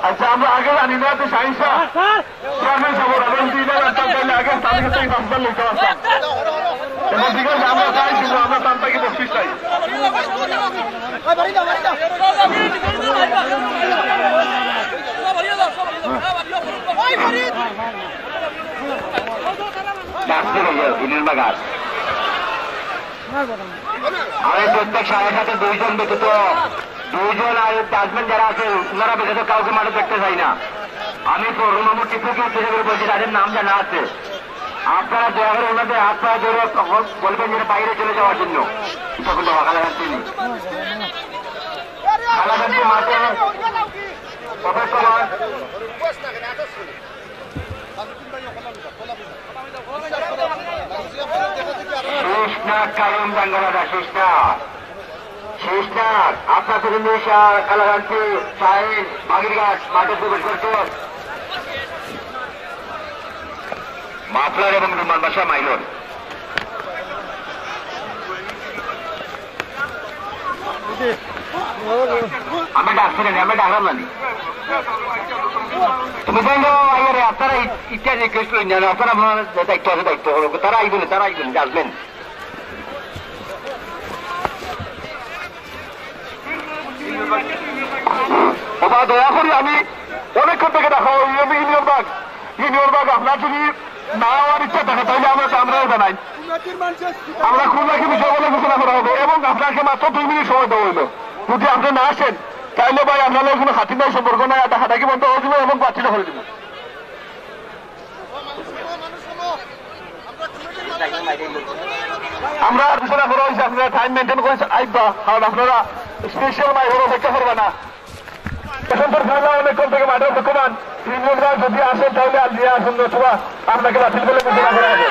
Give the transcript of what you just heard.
আচ্ছা আমরা আগে জানি না তো সাইন্সা চেয়ারম্যান সাহেব এখন 2000 টাকা দিলে আগে তাদের থেকে 10,000 লিখতে পারতাম এবং ঠিক আছে আমরা চাই কিন্তু আমরা তার থেকে 25 চাই আমি প্রত্যেক সাড়ে সাথে 2 জন ব্যতীত 2 জন আর ডাস্টবিন যারা আছে ওনারা ব্যতীত কাউকে মাঠে দেখতে চাই না। আমি রুমামুর টিপুকে হিসেবে বলছি তাদের নাম জানা আছে। আপনারা দয়া করে ওনাদের হাত পা ধরে বলবেন যে বাইরে চলে যাওয়ার জন্য তখন তো কালাগান তিনি কালাগানটি মাঠে অপেক্ষা শেষনাথ কায়ম বাঙ্গালাদা শেষনাথ আপনার প্রতিনিধি কালাগানটি সাহেব বাগিরঘাট মাঠে প্রবেশ করছে মাফলার এবং রুমান বাসা মাইলর আমি ডাকছি না আমি ডাকলাম না তুমি বললো আইয়ারে আপনারা ইত্যাদি রিকোয়েস্ট করেন জানো আপনারা আপনার দায়িত্ব আছে দায়িত্ব হলো তারা আইবেন আসবেন বাবা দয়া করি আমি অনেকক্ষণ থেকে দেখো ইউনিয়ন বাগ আপনার যদি না হওয়ার ইচ্ছা থাকে তাহলে আমরাও জানাই আমরা খুলনা কি বিষয় বলে ঘোষণা করা হবে এবং আপনাকে মাত্র 2 মিনিট সময় দেওয়া হইল যদি আপনি না আসেন তাহলে ভাই আপনাদের কোনো খাতির নাই সম্পর্ক নাই হাঁটাকি বন্ধ হয়ে যাবে এবং বাচ্চাটা করে দেবে আমরা ঘোষণা করা হয়েছে আপনারা টাইম মেনটেন করে আইবা কারণ আপনারা স্পেশাল মাই হলো অপেক্ষা করবে না এখন তোর খেলা অনেকক্ষণ থেকে মাঠে অপেক্ষমান ইউনিয়নরা যদি আসেন তাহলে আর দিয়ে আসুন অথবা আপনাকে বাতিল বলে ঘোষণা করা হবে